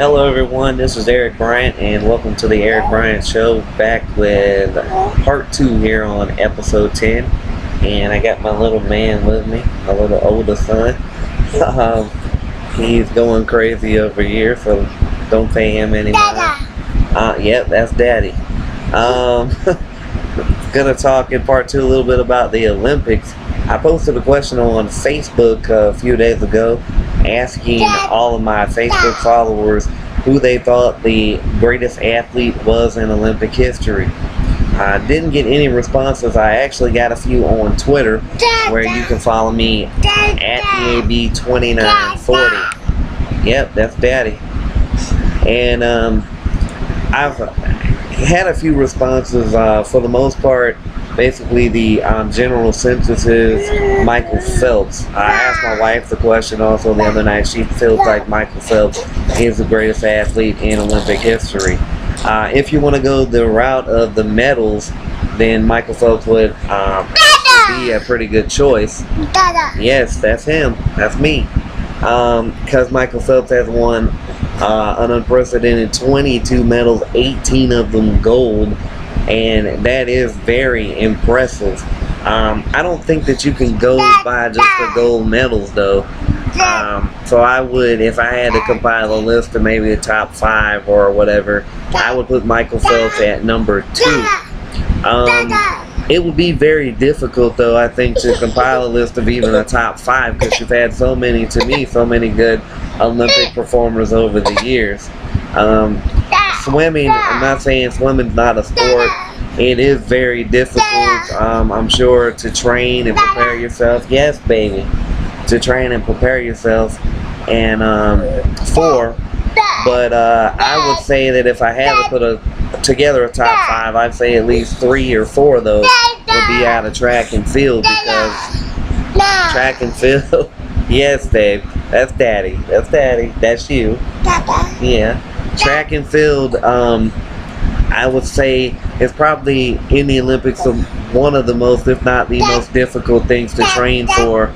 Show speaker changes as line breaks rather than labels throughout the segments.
Hello everyone, this is Erik Bryant and welcome to the Erik Bryant Show, back with part 2 here on episode 10. And I got my little man with me, my little older son. He's going crazy over here, so don't pay him any mind. Yep, that's Daddy. Gonna talk in part 2 a little bit about the Olympics. I posted a question on Facebook a few days ago asking all of my Facebook followers who they thought the greatest athlete was in Olympic history. I didn't get any responses. I actually got a few on Twitter, where you can follow me at Ep.10. Yep, that's Daddy. And I've had a few responses. For the most part, basically the general census is Michael Phelps. I asked my wife the question also the other night. She feels like Michael Phelps is the greatest athlete in Olympic history. If you want to go the route of the medals, then Michael Phelps would be a pretty good choice. Yes, that's him. That's me. Because Michael Phelps has won an unprecedented 22 medals, 18 of them gold. And that is very impressive. I don't think that you can go by just the gold medals, though. So I would, if I had to compile a list of maybe the top 5 or whatever, I would put Michael Phelps at number 2. It would be very difficult, though, I think, to compile a list of even a top 5, because you've had so many, to me, so many good Olympic performers over the years. Swimming, I'm not saying swimming's not a sport. It is very difficult, I'm sure, to train and prepare yourself. Yes, baby. To train and prepare yourself and for. But I would say that if I had to put together a top 5, I'd say at least 3 or 4 of those would be out of track and field, because track and field. Yes, babe. That's Daddy. That's Daddy. That's you. Yeah. Track and field, I would say, is probably in the Olympics one of the most, if not the most difficult things to train for,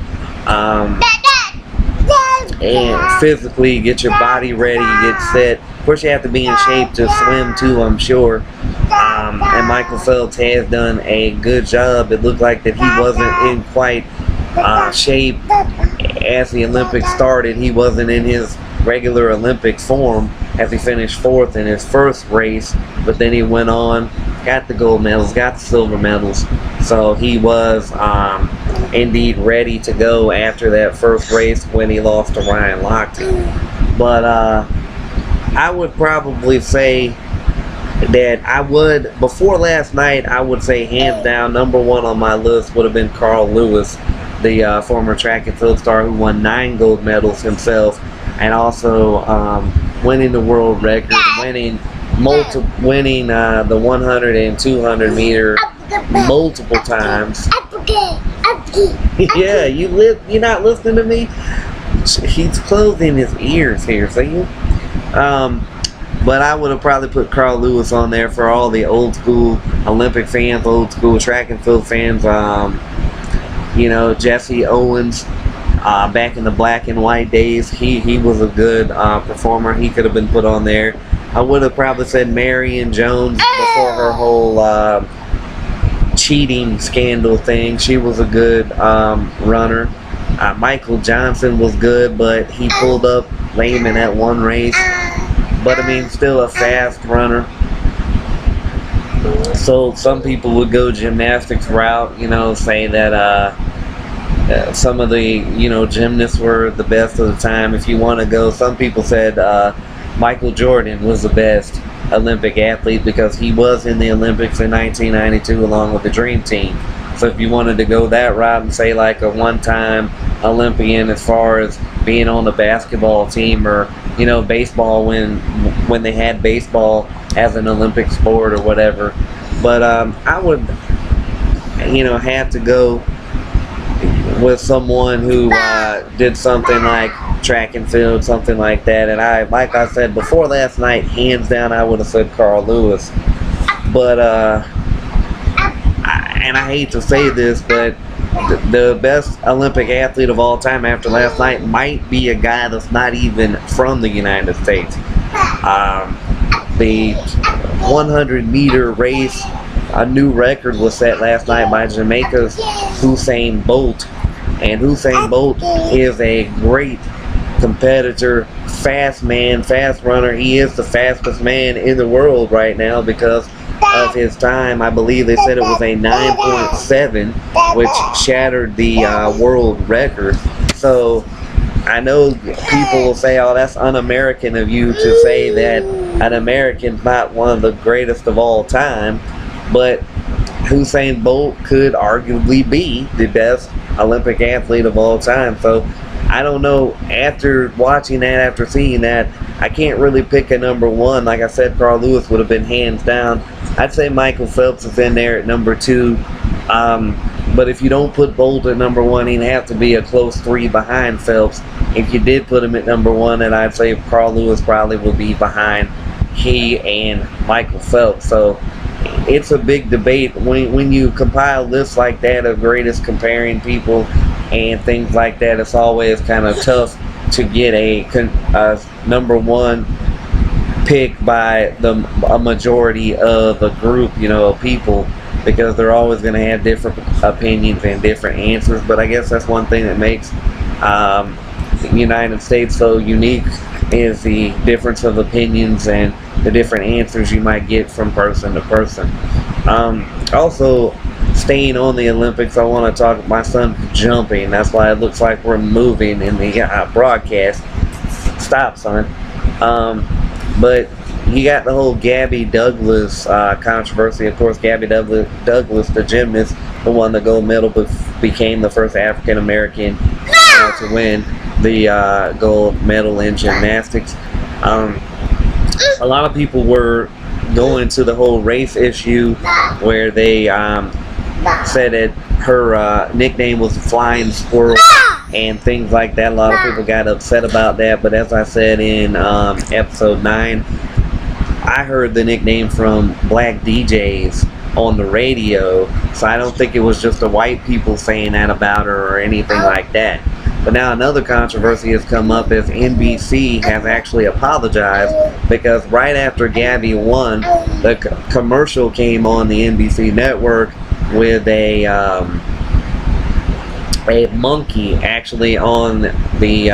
and physically get your body ready, get set. Of course, you have to be in shape to swim too, I'm sure. And Michael Phelps has done a good job. It looked like that he wasn't in quite shape as the Olympics started. He wasn't in his regular Olympic form as he finished 4th in his first race, but then he went on, got the gold medals, got the silver medals, so he was indeed ready to go after that first race when he lost to Ryan Lochte. But I would probably say that before last night, I would say hands down number 1 on my list would have been Carl Lewis, the former track and field star who won 9 gold medals himself, and also winning the world record, winning the 100 and 200 meter multiple times. Yeah, you're not listening to me? He's closing his ears here, see? But I would have probably put Carl Lewis on there for all the old school Olympic fans, old school track and field fans. Jesse Owens, back in the black and white days, he was a good performer. He could have been put on there. I would have probably said Marion Jones before her whole cheating scandal thing. She was a good runner. Michael Johnson was good, but he pulled up lame in that one race. But I mean, still a fast runner. So some people would go gymnastics route, say that some of the gymnasts were the best of the time. If you want to go, some people said Michael Jordan was the best Olympic athlete because he was in the Olympics in 1992 along with the Dream Team. So if you wanted to go that route and say like a one-time Olympian as far as being on the basketball team or baseball when they had baseball as an Olympic sport or whatever. But I would have to go with someone who did something like track and field, something like that. And like I said before last night, hands down, I would have said Carl Lewis. But and I hate to say this, but the best Olympic athlete of all time after last night might be a guy that's not even from the United States. The 100-meter race, a new record was set last night by Jamaica's Usain Bolt. And Usain Bolt is a great competitor, fast man, fast runner. He is the fastest man in the world right now because of his time. I believe they said it was a 9.7, which shattered the world record. So I know people will say, oh, that's un-American of you to say that an American's not one of the greatest of all time, but Usain Bolt could arguably be the best Olympic athlete of all time. So I don't know, after watching that, after seeing that, I can't really pick a number one. Like I said, Carl Lewis would have been hands down. I'd say Michael Phelps is in there at number 2. But if you don't put Bolt at number 1, he'd have to be a close 3 behind Phelps. If you did put him at number 1, then I'd say Carl Lewis probably would be behind he and Michael Phelps. So it's a big debate when you compile lists like that of greatest comparing people and things like that. It's always kind of tough to get a number 1 pick by a majority of a group, of people, because they're always going to have different opinions and different answers. But I guess that's one thing that makes the United States so unique, is the difference of opinions and the different answers you might get from person to person. Also, staying on the Olympics, I want to talk about my son jumping. That's why it looks like we're moving in the broadcast. Stop, son. But you got the whole Gabby Douglas controversy. Of course, Gabby Douglas, the gymnast, the won the gold medal, but became the first African American to win the gold medal in gymnastics. A lot of people were going to the whole race issue where they said that her nickname was Flying Squirrel and things like that. A lot of people got upset about that, but as I said in episode 9, I heard the nickname from black DJs on the radio, so I don't think it was just the white people saying that about her or anything like that. But now another controversy has come up as NBC has actually apologized, because right after Gabby won, the commercial came on the NBC network with a monkey actually on the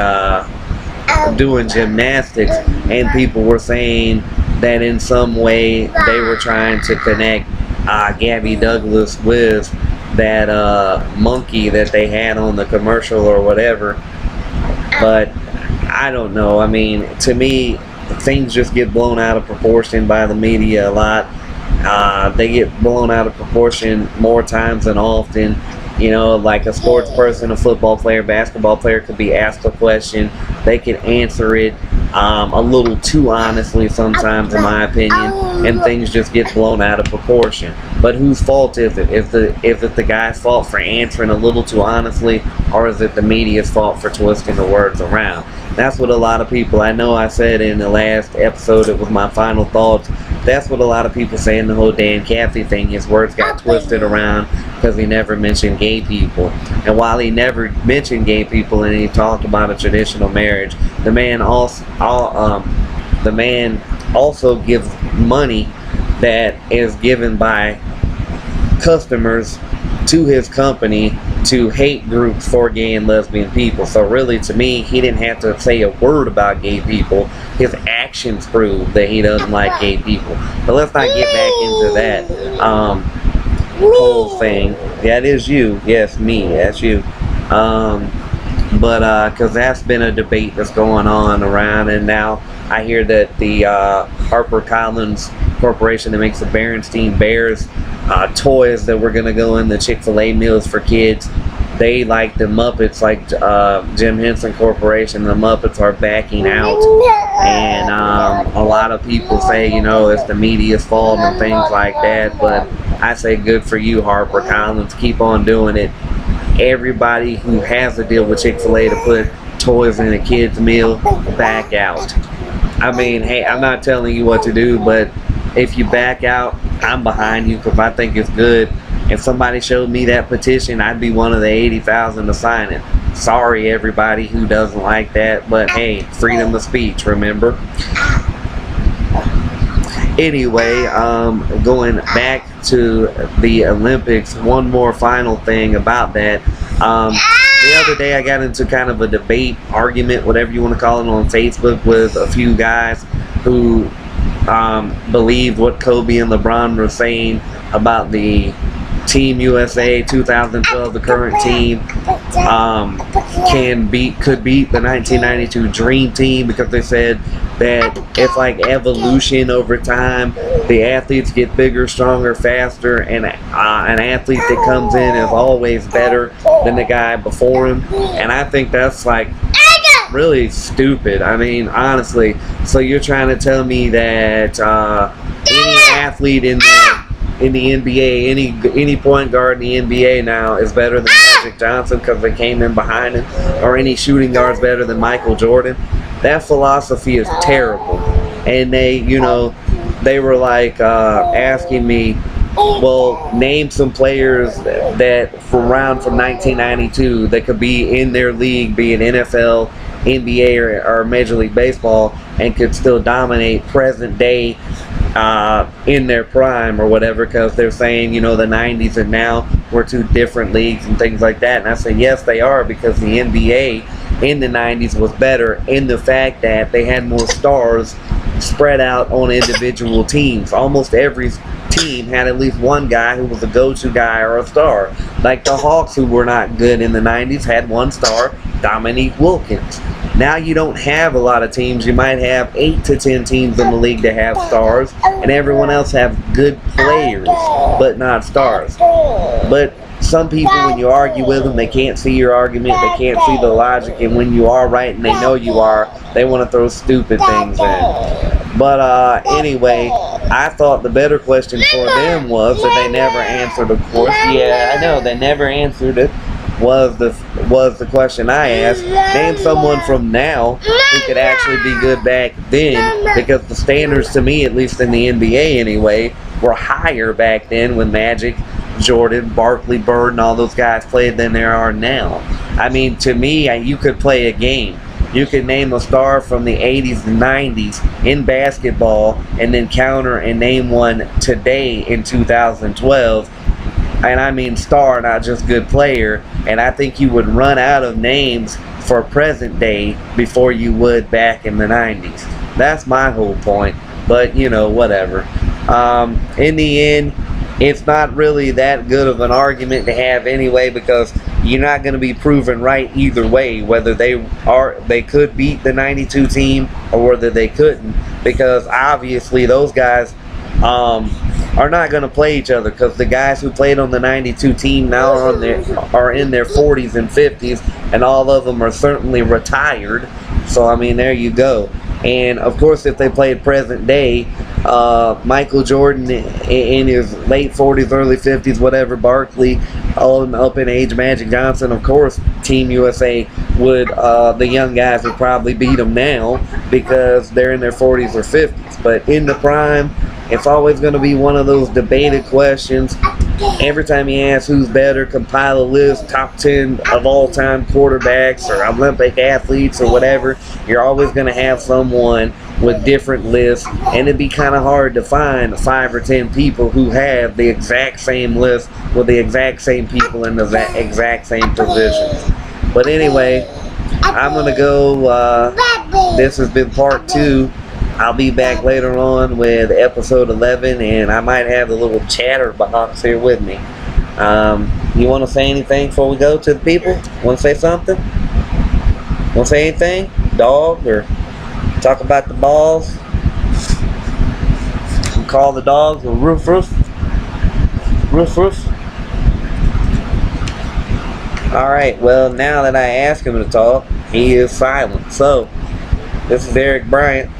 doing gymnastics, and people were saying that in some way they were trying to connect Gabby Douglas with that monkey that they had on the commercial or whatever. But I don't know. I mean, to me, things just get blown out of proportion by the media a lot. They get blown out of proportion more times than often. Like a sports person, a football player, basketball player could be asked a question. They could answer it a little too honestly sometimes, in my opinion, and things just get blown out of proportion. But whose fault is it? Is it the guy's fault for answering a little too honestly, or is it the media's fault for twisting the words around? That's what a lot of people, I know I said in the last episode, it was my final thoughts, that's what a lot of people say in the whole Dan Cathy thing. His words got twisted around because he never mentioned gay people. And while he never mentioned gay people and he talked about a traditional marriage, the man also gives money that is given by customers to his company to hate groups for gay and lesbian people. So really, to me, he didn't have to say a word about gay people. His actions prove that he doesn't like gay people. But let's not get back into that whole thing. Yeah, it is you. Yes, me. That's you. But because that's been a debate that's going on around, and now I hear that the HarperCollins Corporation that makes the Berenstain Bears toys that were going to go in the Chick-fil-A meals for kids, they, like the Muppets, like Jim Henson Corporation, the Muppets are backing out. And a lot of people say, it's the media's fault and things like that. But I say good for you, HarperCollins. Keep on doing it. Everybody who has a deal with Chick-fil-A to put toys in a kid's meal, back out. I mean, hey, I'm not telling you what to do, but if you back out, I'm behind you because I think it's good. If somebody showed me that petition, I'd be one of the 80,000 to sign it. Sorry, everybody who doesn't like that, but hey, freedom of speech, remember? Anyway, going back to the Olympics, one more final thing about that. The other day I got into kind of a debate, argument, whatever you want to call it, on Facebook with a few guys who believed what Kobe and LeBron were saying about the Team USA 2012, the current team, could beat the 1992 Dream Team, because they said that it's like evolution over time. The athletes get bigger, stronger, faster, and an athlete that comes in is always better than the guy before him. And I think that's like really stupid. I mean, honestly. So you're trying to tell me that any athlete in the NBA, any point guard in the NBA now is better than Magic Johnson because they came in behind him, or any shooting guard's better than Michael Jordan? That philosophy is terrible. And they were like asking me, well, name some players that from 1992 that could be in their league, be it NFL, NBA, or Major League Baseball, and could still dominate present day in their prime or whatever, because they're saying, the 90s and now we're two different leagues and things like that. And I say, yes, they are, because the NBA in the 90s was better in the fact that they had more stars spread out on individual teams. Almost every team had at least one guy who was a go-to guy or a star. Like the Hawks, who were not good in the 90s, had one star, Dominique Wilkins. Now you don't have a lot of teams. You might have 8 to 10 teams in the league that have stars, and everyone else have good players, but not stars. But some people, when you argue with them, they can't see your argument, they can't see the logic, and when you are right and they know you are, they want to throw stupid things in. But anyway, I thought the better question for them was, that they never answered, of course. Yeah, I know, they never answered it. Was the question I asked. Name someone from now who could actually be good back then, because the standards, to me, at least in the NBA anyway, were higher back then when Magic, Jordan, Barkley, Bird, and all those guys played than there are now. I mean, to me, you could play a game. You could name a star from the 80s and 90s in basketball, and then counter and name one today in 2012. And I mean star, not just good player. And I think you would run out of names for present day before you would back in the 90s. That's my whole point. But, whatever. In the end, it's not really that good of an argument to have anyway, because you're not going to be proven right either way, whether they could beat the 92 team or whether they couldn't, because obviously those guys are not going to play each other, because the guys who played on the 92 team now are in their 40s and 50s, and all of them are certainly retired. So I mean, there you go. And of course, if they played present day, Michael Jordan in his late 40s, early 50s, whatever, Barkley, all up in age, Magic Johnson, of course, Team USA would, the young guys would probably beat them now, because they're in their 40s or 50s. But in the prime, it's always going to be one of those debated questions. Every time you ask who's better, compile a list, top 10 of all-time quarterbacks or Olympic athletes or whatever, you're always going to have someone with different lists, and it'd be kind of hard to find 5 or 10 people who have the exact same list with the exact same people in the exact same positions. But anyway, I'm going to go. This has been part 2. I'll be back later on with episode 11, and I might have the little chatterbox here with me. You want to say anything before we go to the people? Want to say something? Want to say anything? Dog, or talk about the balls? You call the dogs a roof roof? Roof roof? Alright, well, now that I asked him to talk, he is silent. So, this is Erik Bryant.